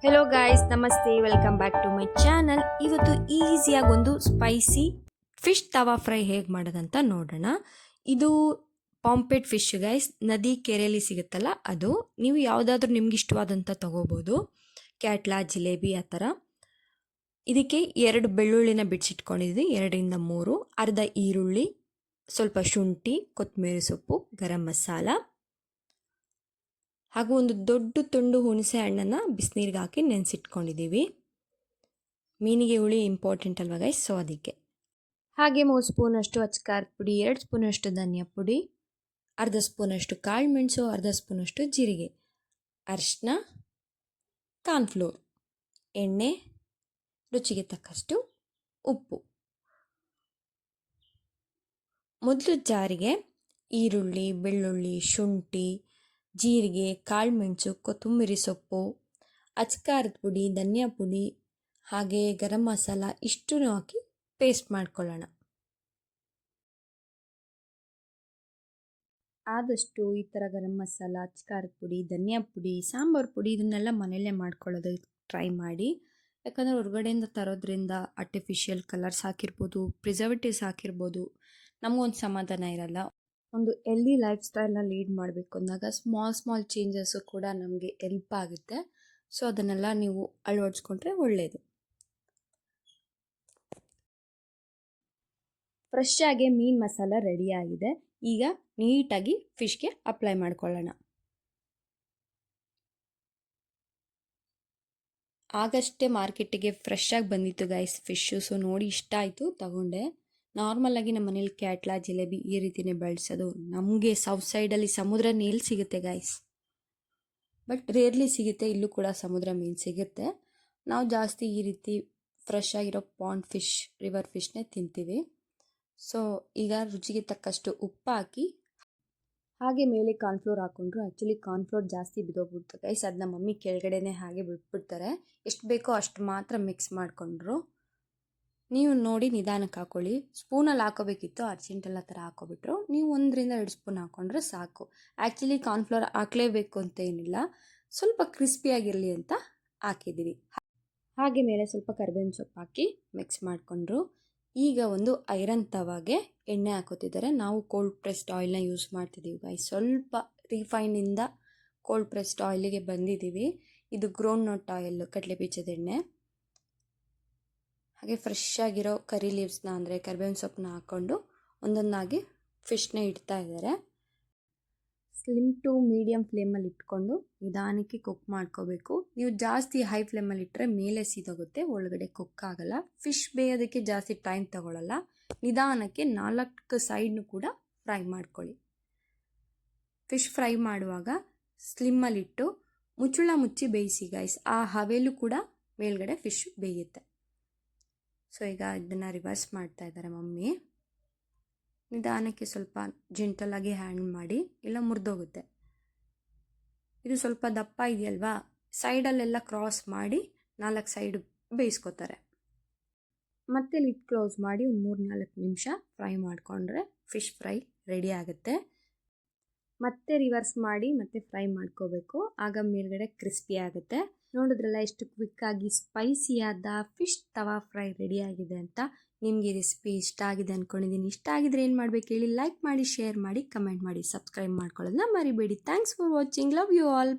Hello guys, ನಮಸ್ತೆ, welcome back to my channel. ಇವತ್ತು ಈಸಿಯಾಗಿ ಒಂದು ಸ್ಪೈಸಿ ಫಿಶ್ ತವಾ ಫ್ರೈ ಹೇಗೆ ಮಾಡೋದಂತ ನೋಡೋಣ. ಇದು ಪಾಂಪೆಟ್ ಫಿಶ್ ಗೈಸ್, ನದಿ ಕೆರೆಯಲ್ಲಿ ಸಿಗುತ್ತಲ್ಲ ಅದು. ನೀವು ಯಾವುದಾದ್ರೂ ನಿಮ್ಗೆ ಇಷ್ಟವಾದಂಥ ತೊಗೋಬೋದು, ಕ್ಯಾಟ್ಲಾ, ಜಿಲೇಬಿ ಆ ಥರ. ಇದಕ್ಕೆ 2 ಬೆಳ್ಳುಳ್ಳಿನ ಬಿಡಿಸಿಟ್ಕೊಂಡಿದ್ವಿ, 2ರಿಂದ 3, ಅರ್ಧ ಈರುಳ್ಳಿ, ಸ್ವಲ್ಪ ಶುಂಠಿ, ಕೊತ್ತಂಬರಿ ಸೊಪ್ಪು, ಗರಂ ಮಸಾಲ ಹಾಗೂ ಒಂದು ದೊಡ್ಡ ತುಂಡು ಹುಣಸೆ ಹಣ್ಣನ್ನು ಬಿಸಿನೀರಿಗೆ ಹಾಕಿ ನೆನೆಸಿಟ್ಕೊಂಡಿದ್ದೀವಿ. ಮೀನಿಗೆ ಹುಳಿ ಇಂಪಾರ್ಟೆಂಟ್ ಅಲ್ವಾ ಗೈಸ್, ಸೊ ಅದಕ್ಕೆ. ಹಾಗೆ 3 ಸ್ಪೂನಷ್ಟು ಅಚ್ಕಾರದ ಪುಡಿ, 2 ಸ್ಪೂನಷ್ಟು ಧನಿಯಾ ಪುಡಿ, ಅರ್ಧ ಸ್ಪೂನಷ್ಟು ಕಾಳು ಮೆಣಸು, ಅರ್ಧ ಸ್ಪೂನಷ್ಟು ಜೀರಿಗೆ, ಅರಿಶಿನ, ಕಾರ್ನ್ಫ್ಲೋರ್, ಎಣ್ಣೆ, ರುಚಿಗೆ ತಕ್ಕಷ್ಟು ಉಪ್ಪು. ಮೊದಲು ಜಾರಿಗೆ ಈರುಳ್ಳಿ, ಬೆಳ್ಳುಳ್ಳಿ, ಶುಂಠಿ, ಜೀರಿಗೆ, ಕಾಳುಮೆಣಸು, ಕೊತ್ತಂಬರಿ ಸೊಪ್ಪು, ಅಚ್ಕಾರದ ಪುಡಿ, ಧನಿಯಾ ಪುಡಿ ಹಾಗೆ ಗರಂ ಮಸಾಲ ಇಷ್ಟು ಹಾಕಿ ಪೇಸ್ಟ್ ಮಾಡ್ಕೊಳ್ಳೋಣ. ಆದಷ್ಟು ಈ ಥರ ಗರಂ ಮಸಾಲ, ಅಚ್ಕಾರದ ಪುಡಿ, ಧನಿಯಾ ಪುಡಿ, ಸಾಂಬಾರು ಪುಡಿ ಇದನ್ನೆಲ್ಲ ಮನೆಯಲ್ಲೇ ಮಾಡ್ಕೊಳ್ಳೋದಕ್ಕೆ ಟ್ರೈ ಮಾಡಿ. ಯಾಕಂದರೆ ಹೊರಗಡೆಯಿಂದ ತರೋದ್ರಿಂದ ಆರ್ಟಿಫಿಷಿಯಲ್ ಕಲರ್ಸ್ ಹಾಕಿರ್ಬೋದು, ಪ್ರಿಸರ್ವೇಟಿವ್ಸ್ ಹಾಕಿರ್ಬೋದು, ನಮಗೊಂದು ಸಮಾಧಾನ ಇರಲ್ಲ. ಒಂದು ಹೆಲ್ದಿ ಲೈಫ್ ಸ್ಟೈಲ್ನ ಲೀಡ್ ಮಾಡಬೇಕು ಅಂದಾಗ ಸ್ಮಾಲ್ ಚೇಂಜಸ್ಸು ಕೂಡ ನಮಗೆ ಹೆಲ್ಪ್ ಆಗುತ್ತೆ. ಸೊ ಅದನ್ನೆಲ್ಲ ನೀವು ಅಳವಡಿಸ್ಕೊಂಡ್ರೆ ಒಳ್ಳೆಯದು. ಫ್ರೆಶ್ ಆಗಿ ಮೀನು ಮಸಾಲ ರೆಡಿಯಾಗಿದೆ. ಈಗ ನೀಟಾಗಿ ಫಿಶ್ಗೆ ಅಪ್ಲೈ ಮಾಡ್ಕೊಳ್ಳೋಣ. ಆಗಷ್ಟೇ ಮಾರ್ಕೆಟಿಗೆ ಫ್ರೆಶ್ ಆಗಿ ಬಂದಿತ್ತು ಗೈಸ್ ಫಿಶ್ಶು. ಸೊ ನೋಡಿ ಇಷ್ಟ ಆಯಿತು, ತಗೊಂಡೆ. ನಾರ್ಮಲಾಗಿ ನಮ್ಮ ಮನೇಲಿ ಕ್ಯಾಟ್ಲಾ, ಜಿಲೇಬಿ ಈ ರೀತಿಯೇ ಬೆಳೆಸೋದು. ನಮಗೆ ಸೌತ್ ಸೈಡಲ್ಲಿ ಸಮುದ್ರ ನೀರು ಸಿಗುತ್ತೆ ಗೈಸ್, ಬಟ್ ರೇರ್ಲಿ ಸಿಗುತ್ತೆ. ಇಲ್ಲೂ ಕೂಡ ಸಮುದ್ರ ಮೀನು ಸಿಗುತ್ತೆ. ನಾವು ಜಾಸ್ತಿ ಈ ರೀತಿ ಫ್ರೆಶ್ ಆಗಿರೋ ಪಾಂಡ್ ಫಿಶ್, ರಿವರ್ ಫಿಶ್ನೇ ತಿಂತೀವಿ. ಸೊ ಈಗ ರುಚಿಗೆ ತಕ್ಕಷ್ಟು ಉಪ್ಪು ಹಾಕಿ, ಹಾಗೆ ಮೇಲೆ ಕಾರ್ನ್ಫ್ಲೋರ್ ಹಾಕ್ಕೊಂಡ್ರು. ಆ್ಯಕ್ಚುಲಿ ಕಾರ್ನ್ಫ್ಲೋರ್ ಜಾಸ್ತಿ ಬಿದ್ದೋಗ್ಬಿಡ್ತು ಗೈಸ್, ಅದು ನಮ್ಮ ಮಮ್ಮಿ ಕೆಳಗಡೆನೇ ಹಾಗೆ ಬಿಟ್ಬಿಡ್ತಾರೆ. ಎಷ್ಟು ಬೇಕೋ ಅಷ್ಟು ಮಾತ್ರ ಮಿಕ್ಸ್ ಮಾಡಿಕೊಂಡ್ರು. ನೀವು ನೋಡಿ ನಿಧಾನಕ್ಕೆ ಹಾಕ್ಕೊಳ್ಳಿ. ಸ್ಪೂನಲ್ಲಿ ಹಾಕೋಬೇಕಿತ್ತು, ಅರ್ಜೆಂಟೆಲ್ಲ ಥರ ಹಾಕೋಬಿಟ್ರು. ನೀವು 1-2 ಸ್ಪೂನ್ ಹಾಕ್ಕೊಂಡ್ರೆ ಸಾಕು. ಆ್ಯಕ್ಚುಲಿ ಕಾರ್ನ್ಫ್ಲೋರ್ ಹಾಕಲೇಬೇಕು ಅಂತ ಏನಿಲ್ಲ, ಸ್ವಲ್ಪ ಕ್ರಿಸ್ಪಿಯಾಗಿರಲಿ ಅಂತ ಹಾಕಿದ್ದೀವಿ. ಹಾಗೆ ಮೇಲೆ ಸ್ವಲ್ಪ ಕರಿಬೇವಿನ ಸೊಪ್ಪು ಹಾಕಿ ಮಿಕ್ಸ್ ಮಾಡಿಕೊಂಡ್ರು. ಈಗ ಒಂದು ಐರನ್ ತವಾಗೆ ಎಣ್ಣೆ ಹಾಕೋತಿದ್ದಾರೆ. ನಾವು ಕೋಲ್ಡ್ ಪ್ರೆಸ್ಡ್ ಆಯಿಲ್ನ ಯೂಸ್ ಮಾಡ್ತಿದ್ದೀವಿ ಗೈಸ್. ಸ್ವಲ್ಪ ರಿಫೈನಿಂದ ಕೋಲ್ಡ್ ಪ್ರೆಸ್ಡ್ ಆಯಿಲಿಗೆ ಬಂದಿದ್ದೀವಿ. ಇದು ಗ್ರೌಂಡ್ ನಟ್ ಆಯಿಲ್, ಕಡಲೆ ಬೀಜದ ಎಣ್ಣೆ. ಹಾಗೆ ಫ್ರೆಶ್ ಆಗಿರೋ ಕರಿ ಲೀವ್ಸ್ನ ಅಂದರೆ ಕರಿಬೇವಿನ ಸೊಪ್ಪನ್ನ ಹಾಕ್ಕೊಂಡು ಒಂದೊಂದಾಗಿ ಫಿಶ್ನ ಇಡ್ತಾ ಇದ್ದಾರೆ. ಸ್ಲಿಮ್ ಟು ಮೀಡಿಯಮ್ ಫ್ಲೇಮಲ್ಲಿ ಇಟ್ಕೊಂಡು ನಿಧಾನಕ್ಕೆ ಕುಕ್ ಮಾಡ್ಕೋಬೇಕು. ನೀವು ಜಾಸ್ತಿ ಹೈ ಫ್ಲೇಮಲ್ಲಿ ಇಟ್ಟರೆ ಮೇಲೆ ಸೀದೋಗುತ್ತೆ, ಒಳಗಡೆ ಕುಕ್ ಆಗಲ್ಲ. ಫಿಶ್ ಬೇಯೋದಕ್ಕೆ ಜಾಸ್ತಿ ಟೈಮ್ ತಗೊಳ್ಳಲ್ಲ. ನಿಧಾನಕ್ಕೆ 4 ಸೈಡ್ನು ಕೂಡ ಫ್ರೈ ಮಾಡ್ಕೊಳ್ಳಿ. ಫಿಶ್ ಫ್ರೈ ಮಾಡುವಾಗ ಸ್ಲಿಮ್ಮಲ್ಲಿಟ್ಟು ಮುಚ್ಚಳ ಮುಚ್ಚಿ ಬೇಯಿಸಿ ಗೈಸ್. ಆ ಹವೆಲು ಕೂಡ ಮೇಲ್ಗಡೆ ಫಿಶ್ ಬೇಯುತ್ತೆ. ಸೊ ಈಗ ಇದನ್ನು ರಿವರ್ಸ್ ಮಾಡ್ತಾ ಇದ್ದಾರೆ ಮಮ್ಮಿ. ನಿಧಾನಕ್ಕೆ ಸ್ವಲ್ಪ ಜೆಂಟಲಾಗಿ ಹ್ಯಾಂಡಲ್ ಮಾಡಿ, ಇಲ್ಲ ಮುರಿದೋಗುತ್ತೆ. ಇದು ಸ್ವಲ್ಪ ದಪ್ಪ ಇದೆಯಲ್ವಾ, ಸೈಡಲ್ಲೆಲ್ಲ ಕ್ರಾಸ್ ಮಾಡಿ 4 ಸೈಡ್ ಬೇಯಿಸ್ಕೋತಾರೆ. ಮತ್ತೆ ಲಿಡ್ ಕ್ಲೋಸ್ ಮಾಡಿ ಒಂದು 3-4 ನಿಮಿಷ ಫ್ರೈ ಮಾಡಿಕೊಂಡ್ರೆ ಫಿಶ್ ಫ್ರೈ ರೆಡಿ ಆಗುತ್ತೆ. ಮತ್ತೆ ರಿವರ್ಸ್ ಮಾಡಿ ಮತ್ತೆ ಫ್ರೈ ಮಾಡ್ಕೋಬೇಕು, ಆಗ ಮೇಲ್ಗಡೆ ಕ್ರಿಸ್ಪಿ ಆಗುತ್ತೆ. ನೋಡಿದ್ರಲ್ಲ ಎಷ್ಟು ಕ್ವಿಕ್ಕಾಗಿ ಸ್ಪೈಸಿಯಾದ ಫಿಶ್ ತವಾ ಫ್ರೈ ರೆಡಿಯಾಗಿದೆ ಅಂತ. ನಿಮಗೆ ರೆಸಿಪಿ ಇಷ್ಟ ಆಗಿದೆ ಅಂದ್ಕೊಂಡಿದ್ದೀನಿ. ಇಷ್ಟ ಆಗಿದ್ರೆ ಏನು ಮಾಡಬೇಕು ಹೇಳಿ? ಲೈಕ್ ಮಾಡಿ, ಶೇರ್ ಮಾಡಿ, ಕಮೆಂಟ್ ಮಾಡಿ, ಸಬ್ಸ್ಕ್ರೈಬ್ ಮಾಡ್ಕೊಳ್ಳೋದನ್ನ ಮರಿಬೇಡಿ. Thanks for watching. Love you all.